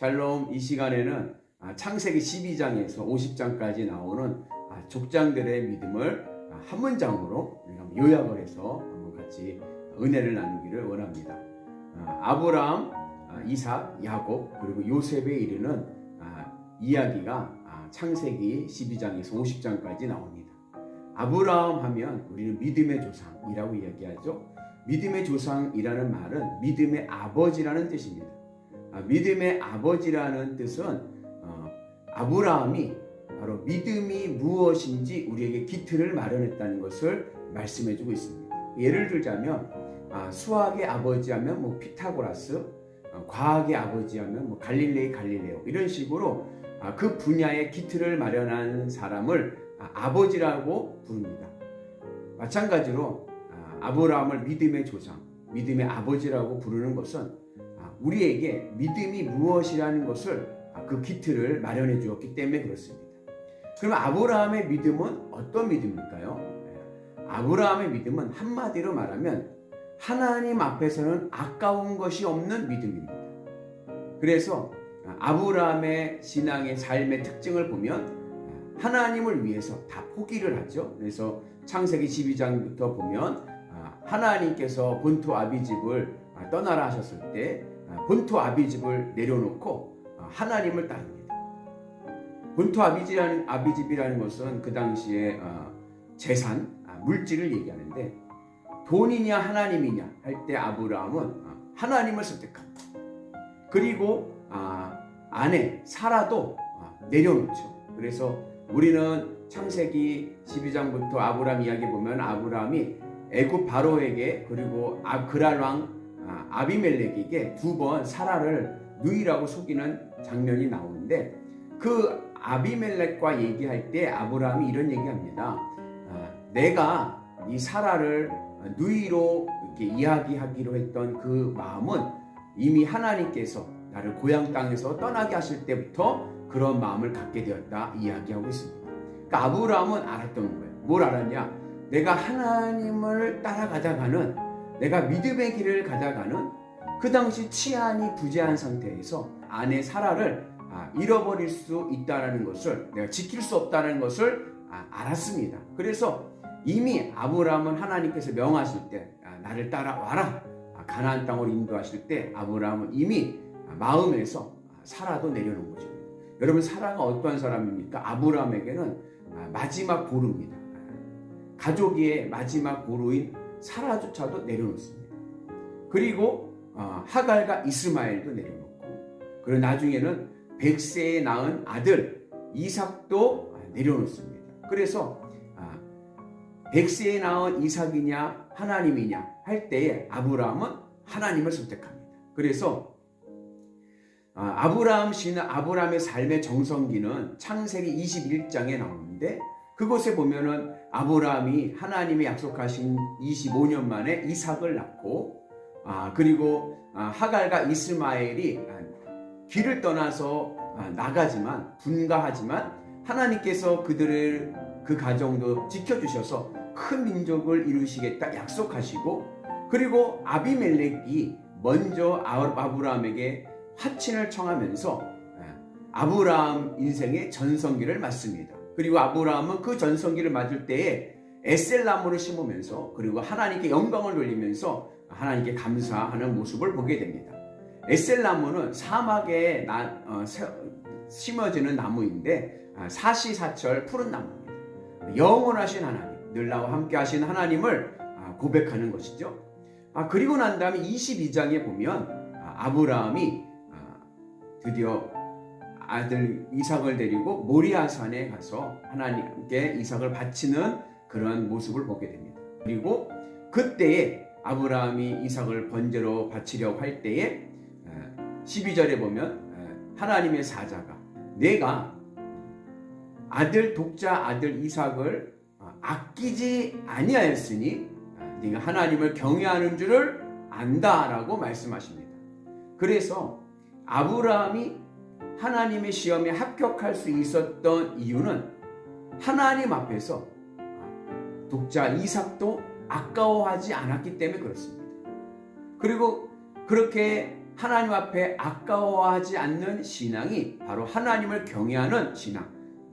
샬롬. 이 시간에는 창세기 12장에서 50장까지 나오는 족장들의 믿음을 한 문장으로 우리가 요약을 해서 한번 같이 은혜를 나누기를 원합니다. 아브라함, 이삭, 야곱 그리고 요셉에 이르는 이야기가 창세기 12장에서 50장까지 나옵니다. 아브라함 하면 우리는 믿음의 조상이라고 이야기하죠. 믿음의 조상이라는 말은 믿음의 아버지라는 뜻입니다. 믿음의 아버지라는 뜻은 아브라함이 바로 믿음이 무엇인지 우리에게 기틀을 마련했다는 것을 말씀해주고 있습니다. 예를 들자면 수학의 아버지 하면 뭐 피타고라스, 과학의 아버지 하면 뭐 갈릴레오 이런 식으로 그 분야의 기틀을 마련한 사람을 아버지라고 부릅니다. 마찬가지로 아브라함을 믿음의 조상, 믿음의 아버지라고 부르는 것은 우리에게 믿음이 무엇이라는 것을 그 기틀을 마련해 주었기 때문에 그렇습니다. 그럼 아브라함의 믿음은 어떤 믿음일까요? 아브라함의 믿음은 한마디로 말하면 하나님 앞에서는 아까운 것이 없는 믿음입니다. 그래서 아브라함의 신앙의 삶의 특징을 보면 하나님을 위해서 다 포기를 하죠. 그래서 창세기 12장부터 보면 하나님께서 본토 아비집을 떠나라 하셨을 때 본토 아비집을 내려놓고 하나님을 따릅니다. 본토 아비집이라는 것은 그 당시에 재산, 물질을 얘기하는데 돈이냐 하나님이냐 할 때 아브라함은 하나님을 선택합니다. 그리고 아내 사라도 내려놓죠. 그래서 우리는 창세기 12장부터 아브라함 이야기 보면 아브라함이 애굽 바로에게 그리고 그랄 왕 아비멜렉에게 2번 사라를 누이라고 속이는 장면이 나오는데 그 아비멜렉과 얘기할 때 아브라함이 이런 얘기합니다. 내가 이 사라를 누이로 이렇게 이야기하기로 했던 그 마음은 이미 하나님께서 나를 고향 땅에서 떠나게 하실 때부터 그런 마음을 갖게 되었다 이야기하고 있습니다. 그러니까 아브라함은 알았던 거예요. 뭘 알았냐? 내가 하나님을 따라가다가는 내가 믿음의 길을 가다가는 그 당시 치안이 부재한 상태에서 아내 사라를 잃어버릴 수 있다는 것을 내가 지킬 수 없다는 것을 알았습니다. 그래서 이미 아브라함은 하나님께서 명하실 때 나를 따라와라 가나안 땅으로 인도하실 때 아브라함은 이미 마음에서 사라도 내려놓은 것입니다. 여러분 사라가 어떠한 사람입니까? 아브라함에게는 마지막 보루입니다. 가족의 마지막 보루인 사라조차도 내려놓습니다. 그리고 하갈과 이스마엘도 내려놓고 그리고 나중에는 100세에 낳은 아들 이삭도 내려놓습니다. 그래서 100세에 낳은 이삭이냐 하나님이냐 할 때에 아브라함은 하나님을 선택합니다. 그래서 아브라함의 삶의 정성기는 창세기 21장에 나오는데 그곳에 보면은 아브라함이 하나님의 약속하신 25년 만에 이삭을 낳고 그리고 하갈과 이스마엘이 길을 떠나서 나가지만 분가하지만 하나님께서 그들을 그 가정도 지켜주셔서 큰 민족을 이루시겠다 약속하시고 그리고 아비멜렉이 먼저 아브라함에게 화친을 청하면서 아브라함 인생의 전성기를 맞습니다. 그리고 아브라함은 그 전성기를 맞을 때에 에셀나무를 심으면서 그리고 하나님께 영광을 돌리면서 하나님께 감사하는 모습을 보게 됩니다. 에셀나무는 사막에 심어지는 나무인데 사시사철 푸른 나무입니다. 영원하신 하나님, 늘 나와 함께 하신 하나님을 고백하는 것이죠. 그리고 난 다음에 22장에 보면 아브라함이 드디어 아들 이삭을 데리고 모리아산에 가서 하나님께 이삭을 바치는 그런 모습을 보게 됩니다. 그리고 그때에 아브라함이 이삭을 번제로 바치려고 할 때에 12절에 보면 하나님의 사자가 내가 독자 아들 이삭을 아끼지 아니하였으니 네가 하나님을 경외하는 줄을 안다라고 말씀하십니다. 그래서 아브라함이 하나님의 시험에 합격할 수 있었던 이유는 하나님 앞에서 독자 이삭도 아까워하지 않았기 때문에 그렇습니다. 그리고 그렇게 하나님 앞에 아까워하지 않는 신앙이 바로 하나님을 경외하는 신앙,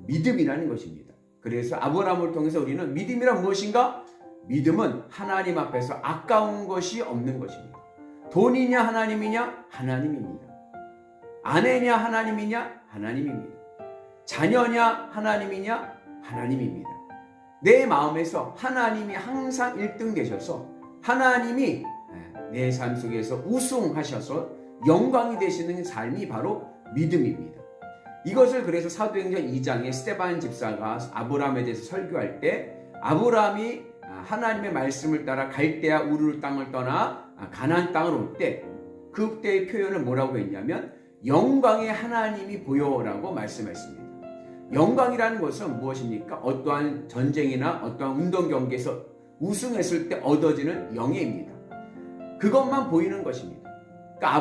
믿음이라는 것입니다. 그래서 아브라함을 통해서 우리는 믿음이란 무엇인가? 믿음은 하나님 앞에서 아까운 것이 없는 것입니다. 돈이냐 하나님이냐? 하나님입니다. 아내냐 하나님이냐? 하나님입니다. 자녀냐 하나님이냐? 하나님입니다. 내 마음에서 하나님이 항상 1등 되셔서 하나님이 내 삶 속에서 우승하셔서 영광이 되시는 삶이 바로 믿음입니다. 이것을 그래서 사도행전 2장에 스데반 집사가 아브라함에 대해서 설교할 때 아브라함이 하나님의 말씀을 따라 갈대아 우르 땅을 떠나 가나안 땅을 올 때 그때의 표현을 뭐라고 했냐면 영광의 하나님이 보여라고 말씀했습니다. 영광이라는 것은 무엇입니까? 어떠한 전쟁이나 어떠한 운동 경기에서 우승했을 때 얻어지는 영예입니다. 그것만 보이는 것입니다. 그러니까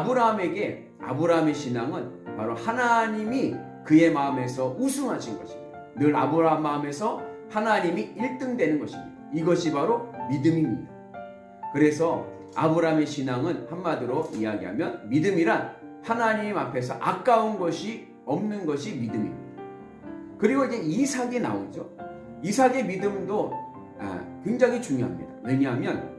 아브라함의 신앙은 바로 하나님이 그의 마음에서 우승하신 것입니다. 늘 아브라함 마음에서 하나님이 1등 되는 것입니다. 이것이 바로 믿음입니다. 그래서 아브라함의 신앙은 한마디로 이야기하면 믿음이란 하나님 앞에서 아까운 것이 없는 것이 믿음입니다. 그리고 이제 이삭이 나오죠. 이삭의 믿음도 굉장히 중요합니다. 왜냐하면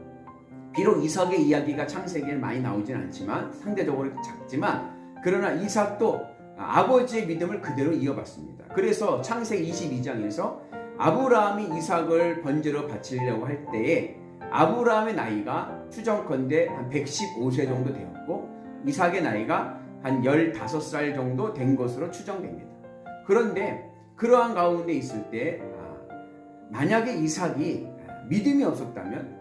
비록 이삭의 이야기가 창세기에 많이 나오진 않지만 상대적으로 작지만 그러나 이삭도 아버지의 믿음을 그대로 이어받습니다. 그래서 창세기 22장에서 아브라함이 이삭을 번제로 바치려고 할 때에 아브라함의 나이가 추정컨대 한 115세 정도 되었고 이삭의 나이가 한 15살 정도 된 것으로 추정됩니다. 그런데 그러한 가운데 있을 때 만약에 이삭이 믿음이 없었다면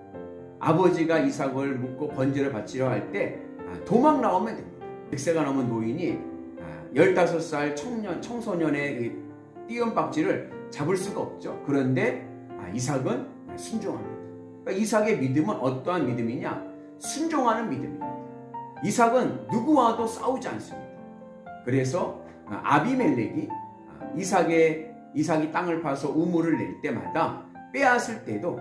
아버지가 이삭을 묻고 번제를 바치려 할 때 도망 나오면 됩니다. 100세가 넘은 노인이 15살 청소년의 띄엄박질을 잡을 수가 없죠. 그런데 이삭은 순종합니다. 그러니까 이삭의 믿음은 어떠한 믿음이냐? 순종하는 믿음입니다. 이삭은 누구와도 싸우지 않습니다. 그래서 아비멜렉이 이삭이 땅을 파서 우물을 낼 때마다 빼앗을 때도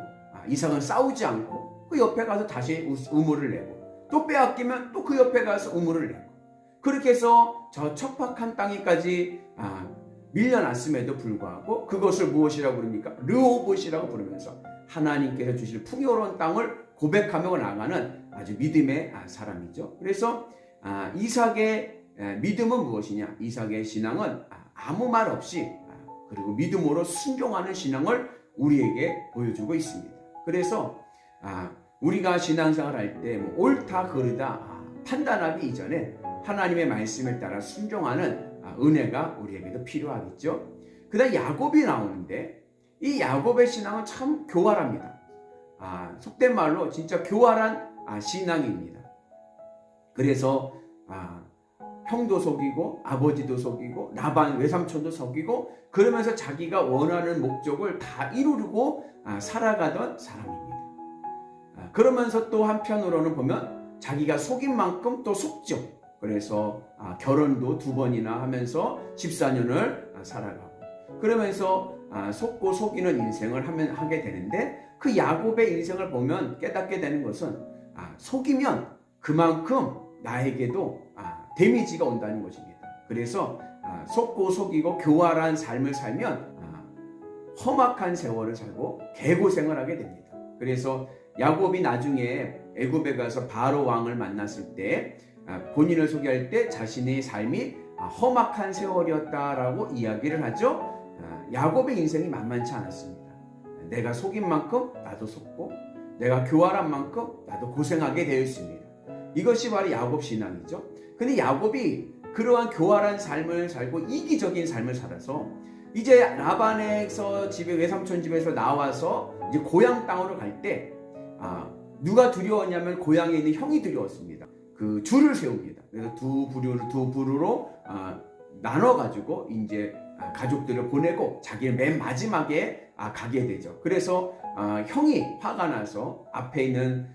이삭은 싸우지 않고 그 옆에 가서 다시 우물을 내고 또 빼앗기면 또 그 옆에 가서 우물을 내고 그렇게 해서 저 척박한 땅에까지 밀려났음에도 불구하고 그것을 무엇이라고 부릅니까? 르호봇이라고 부르면서 하나님께서 주실 풍요로운 땅을 고백하며 나가는 아주 믿음의 사람이죠. 그래서 이삭의 믿음은 무엇이냐? 이삭의 신앙은 아무 말 없이 그리고 믿음으로 순종하는 신앙을 우리에게 보여주고 있습니다. 그래서 우리가 신앙생활 할 때 옳다 그르다 판단하기 이전에 하나님의 말씀을 따라 순종하는 은혜가 우리에게도 필요하겠죠. 그 다음 야곱이 나오는데 이 야곱의 신앙은 참 교활합니다. 속된 말로 진짜 교활한 신앙입니다. 그래서 형도 속이고 아버지도 속이고 라반 외삼촌도 속이고 그러면서 자기가 원하는 목적을 다 이루고 살아가던 사람입니다. 그러면서 또 한편으로는 보면 자기가 속인 만큼 또 속죠. 그래서 결혼도 2번이나 하면서 14년을 살아가고 그러면서 속고 속이는 인생을 하게 되는데 그 야곱의 인생을 보면 깨닫게 되는 것은 속이면 그만큼 나에게도 데미지가 온다는 것입니다. 그래서 속고 속이고 교활한 삶을 살면 험악한 세월을 살고 개고생을 하게 됩니다. 그래서 야곱이 나중에 애굽에 가서 바로 왕을 만났을 때 본인을 소개할 때 자신의 삶이 험악한 세월이었다라고 이야기를 하죠. 야곱의 인생이 만만치 않았습니다. 내가 속인 만큼 나도 속고 내가 교활한 만큼 나도 고생하게 되었습니다. 이것이 바로 야곱 신앙이죠. 근데 야곱이 그러한 교활한 삶을 살고 이기적인 삶을 살아서 이제 라반에서 외삼촌 집에서 나와서 이제 고향 땅으로 갈 때 누가 두려웠냐면 고향에 있는 형이 두려웠습니다. 그 줄을 세웁니다. 그래서 두 부류로 나눠가지고 이제 가족들을 보내고 자기는 맨 마지막에 가게 되죠. 그래서 형이 화가 나서 앞에 있는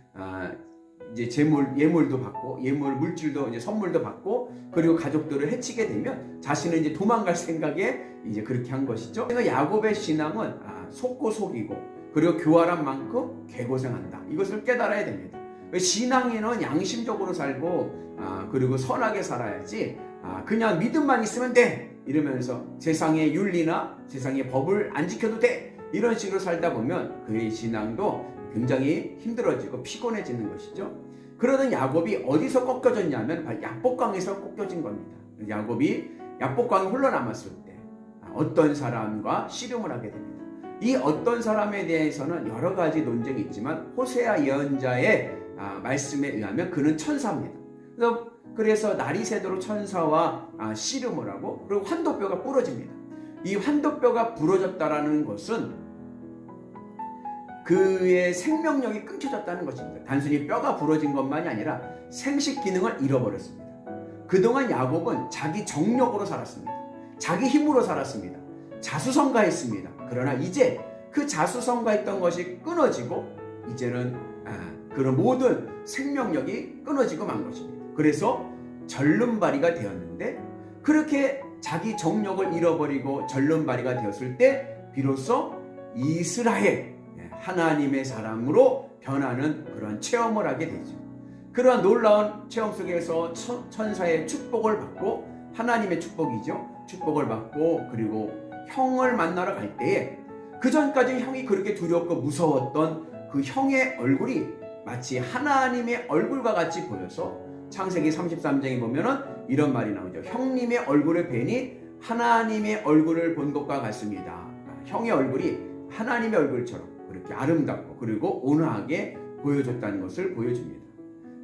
이제 예물도 받고 물질도 이제 선물도 받고 그리고 가족들을 해치게 되면 자신은 이제 도망갈 생각에 이제 그렇게 한 것이죠. 그러니까 야곱의 신앙은 속고 속이고 그리고 교활한 만큼 개고생한다. 이것을 깨달아야 됩니다. 신앙인은 양심적으로 살고 그리고 선하게 살아야지 그냥 믿음만 있으면 돼 이러면서 세상의 윤리나 세상의 법을 안 지켜도 돼 이런 식으로 살다 보면 그의 신앙도 굉장히 힘들어지고 피곤해지는 것이죠. 그러던 야곱이 어디서 꺾여졌냐면 바로 야복강에서 꺾여진 겁니다. 야곱이 야복강에 홀로 남았을 때 어떤 사람과 씨름을 하게 됩니다. 이 어떤 사람에 대해서는 여러 가지 논쟁이 있지만 호세아 예언자의 말씀에 의하면 그는 천사입니다. 그래서 날이 새도록 천사와 씨름을 하고 그리고 환도뼈가 부러집니다. 이 환도뼈가 부러졌다라는 것은 그의 생명력이 끊겨졌다는 것입니다. 단순히 뼈가 부러진 것만이 아니라 생식 기능을 잃어버렸습니다. 그동안 야곱은 자기 정력으로 살았습니다. 자기 힘으로 살았습니다. 자수성가했습니다. 그러나 이제 그 자수성가했던 것이 끊어지고 이제는 그런 모든 생명력이 끊어지고 만 것입니다. 그래서 절름발이가 되었는데 그렇게 자기 정력을 잃어버리고 절름발이가 되었을 때 비로소 이스라엘 하나님의 사람으로 변하는 그러한 체험을 하게 되죠. 그러한 놀라운 체험 속에서 천사의 축복을 받고 하나님의 축복이죠. 축복을 받고 그리고 형을 만나러 갈 때에 그 전까지 형이 그렇게 두렵고 무서웠던 그 형의 얼굴이 마치 하나님의 얼굴과 같이 보여서 창세기 33장에 보면은 이런 말이 나오죠. 형님의 얼굴을 뵈니 하나님의 얼굴을 본 것과 같습니다. 형의 얼굴이 하나님의 얼굴처럼 그렇게 아름답고 그리고 온화하게 보여줬다는 것을 보여줍니다.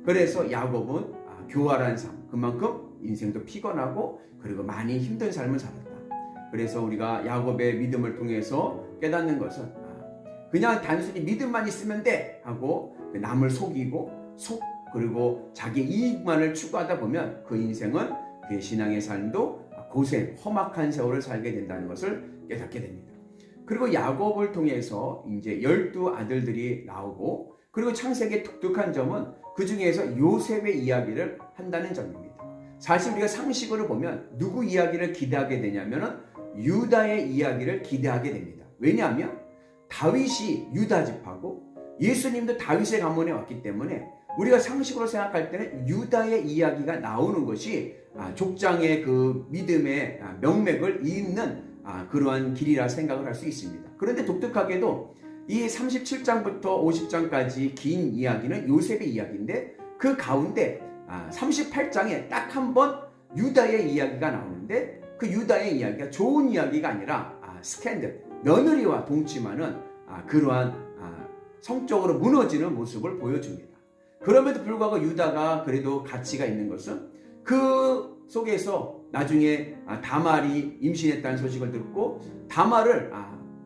그래서 야곱은 교활한 삶, 그만큼 인생도 피곤하고 그리고 많이 힘든 삶을 살았다. 그래서 우리가 야곱의 믿음을 통해서 깨닫는 것은 그냥 단순히 믿음만 있으면 돼 하고 남을 속이고 그리고 자기 이익만을 추구하다 보면 그 인생은 그의 신앙의 삶도 고생, 험악한 세월을 살게 된다는 것을 깨닫게 됩니다. 그리고 야곱을 통해서 이제 12 아들들이 나오고 그리고 창세기의 독특한 점은 그 중에서 요셉의 이야기를 한다는 점입니다. 사실 우리가 상식으로 보면 누구 이야기를 기대하게 되냐면은 유다의 이야기를 기대하게 됩니다. 왜냐하면 다윗이 유다 집하고 예수님도 다윗의 가문에 왔기 때문에 우리가 상식으로 생각할 때는 유다의 이야기가 나오는 것이 족장의 그 믿음의 명맥을 잇는 그러한 길이라 생각을 할 수 있습니다. 그런데 독특하게도 이 37장부터 50장까지 긴 이야기는 요셉의 이야기인데 그 가운데 38장에 딱 한 번 유다의 이야기가 나오는데 그 유다의 이야기가 좋은 이야기가 아니라 스캔들, 며느리와 동침하는 그러한 성적으로 무너지는 모습을 보여줍니다. 그럼에도 불구하고 유다가 그래도 가치가 있는 것은 그 속에서 나중에 다말이 임신했다는 소식을 듣고 다말을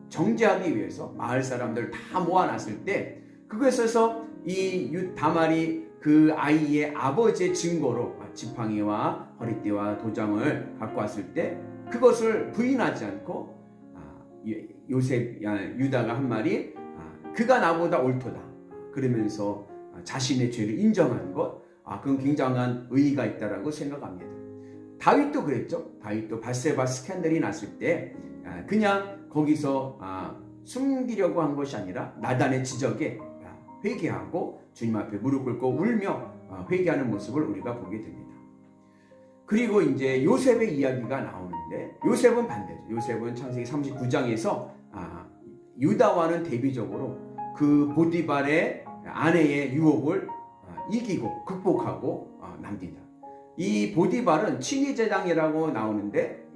정죄하기 위해서 마을 사람들 다 모아놨을 때 그것에서 이 다말이 그 아이의 아버지의 증거로 지팡이와 허리띠와 도장을 갖고 왔을 때 그것을 부인하지 않고 유다가 한 말이 그가 나보다 옳도다 그러면서 자신의 죄를 인정한 것 그건 굉장한 의의가 있다라고 생각합니다. 다윗도 그랬죠. 다윗도 밧세바 스캔들이 났을 때 그냥 거기서 숨기려고 한 것이 아니라 나단의 지적에 회개하고 주님 앞에 무릎 꿇고 울며 회개하는 모습을 우리가 보게 됩니다. 그리고 이제 요셉의 이야기가 나오는데 요셉은 반대죠. 요셉은 창세기 39장에서 유다와는 대비적으로 그 보디발의 아내의 유혹을 이기고 극복하고 남긴다. 이 보디발은 친위제장이라고 나오는데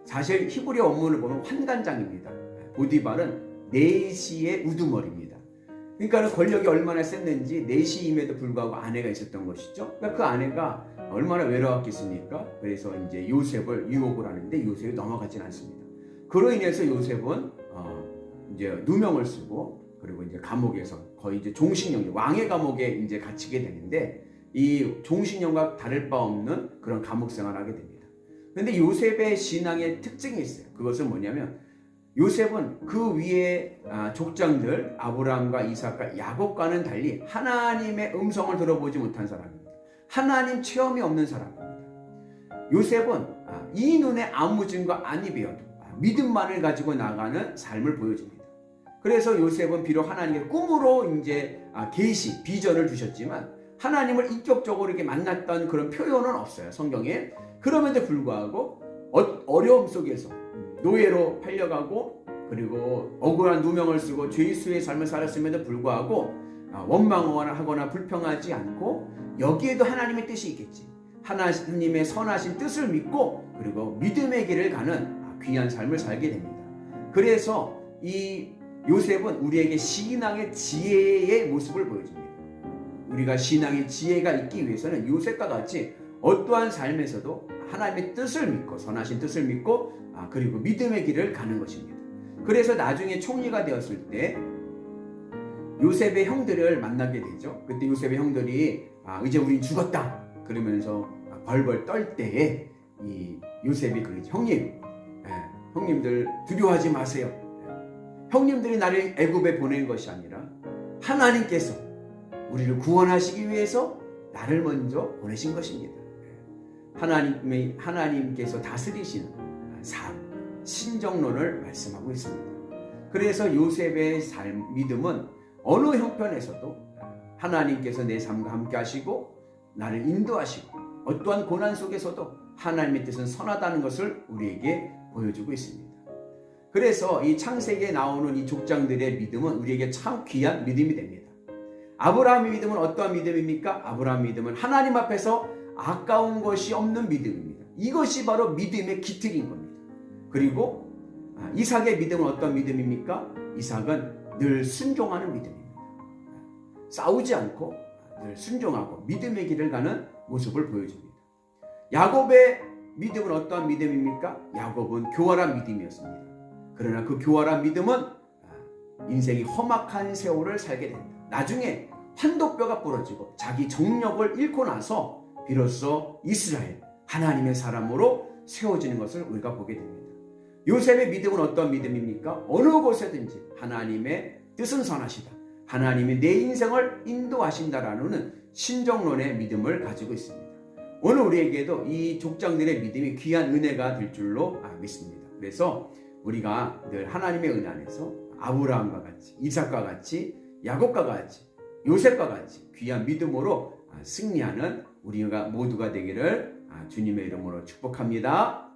사실 히브리 원문을 보면 환관장입니다. 보디발은 내시의 우두머리입니다. 그러니까 권력이 얼마나 셌는지 내시임에도 불구하고 아내가 있었던 것이죠. 그러니까 그 아내가 얼마나 외로웠겠습니까? 그래서 이제 요셉을 유혹을 하는데 요셉이 넘어가진 않습니다. 그로 인해서 요셉은 이제 누명을 쓰고 그리고 이제 감옥에서 거의 이제 종신형, 왕의 감옥에 이제 갇히게 되는데 이 종신형과 다를 바 없는 그런 감옥 생활을 하게 됩니다. 그런데 요셉의 신앙의 특징이 있어요. 그것은 뭐냐면 요셉은 그 위에 족장들 아브라함과 이삭과 야곱과는 달리 하나님의 음성을 들어보지 못한 사람입니다. 하나님 체험이 없는 사람입니다. 요셉은 이 눈에 아무 증거 아니 배워도 믿음만을 가지고 나가는 삶을 보여줍니다. 그래서 요셉은 비록 하나님의 꿈으로 이제 계시, 비전을 주셨지만 하나님을 인격적으로 이렇게 만났던 그런 표현은 없어요, 성경에. 그럼에도 불구하고 어려움 속에서 노예로 팔려가고 그리고 억울한 누명을 쓰고 죄수의 삶을 살았음에도 불구하고 원망하거나 불평하지 않고 여기에도 하나님의 뜻이 있겠지. 하나님의 선하신 뜻을 믿고 그리고 믿음의 길을 가는 귀한 삶을 살게 됩니다. 그래서 이 요셉은 우리에게 신앙의 지혜의 모습을 보여줍니다. 우리가 신앙의 지혜가 있기 위해서는 요셉과 같이 어떠한 삶에서도 하나님의 뜻을 믿고 선하신 뜻을 믿고 그리고 믿음의 길을 가는 것입니다. 그래서 나중에 총리가 되었을 때 요셉의 형들을 만나게 되죠. 그때 요셉의 형들이 이제 우린 죽었다 그러면서 벌벌 떨 때에 이 요셉이 그러죠. 형님들 두려워하지 마세요. 형님들이 나를 애굽에 보낸 것이 아니라 하나님께서 우리를 구원하시기 위해서 나를 먼저 보내신 것입니다. 하나님께서 다스리시는 삶, 신정론을 말씀하고 있습니다. 그래서 요셉의 믿음은 어느 형편에서도 하나님께서 내 삶과 함께 하시고 나를 인도하시고 어떠한 고난 속에서도 하나님의 뜻은 선하다는 것을 우리에게 보여주고 있습니다. 그래서 이 창세기에 나오는 이 족장들의 믿음은 우리에게 참 귀한 믿음이 됩니다. 아브라함의 믿음은 어떠한 믿음입니까? 아브라함의 믿음은 하나님 앞에서 아까운 것이 없는 믿음입니다. 이것이 바로 믿음의 기틀인 겁니다. 그리고 이삭의 믿음은 어떤 믿음입니까? 이삭은 늘 순종하는 믿음입니다. 싸우지 않고 늘 순종하고 믿음의 길을 가는 모습을 보여줍니다. 야곱의 믿음은 어떠한 믿음입니까? 야곱은 교활한 믿음이었습니다. 그러나 그 교활한 믿음은 인생이 험악한 세월을 살게 된다. 나중에 환도뼈가 부러지고 자기 정력을 잃고 나서 비로소 이스라엘 하나님의 사람으로 세워지는 것을 우리가 보게 됩니다. 요셉의 믿음은 어떤 믿음입니까? 어느 곳에든지 하나님의 뜻은 선하시다. 하나님이 내 인생을 인도하신다라는 신정론의 믿음을 가지고 있습니다. 오늘 우리에게도 이 족장들의 믿음이 귀한 은혜가 될 줄로 믿습니다. 그래서 우리가 늘 하나님의 은혜 안에서 아브라함과 같이, 이삭과 같이, 야곱과 같이, 요셉과 같이 귀한 믿음으로 승리하는 우리가 모두가 되기를 주님의 이름으로 축복합니다.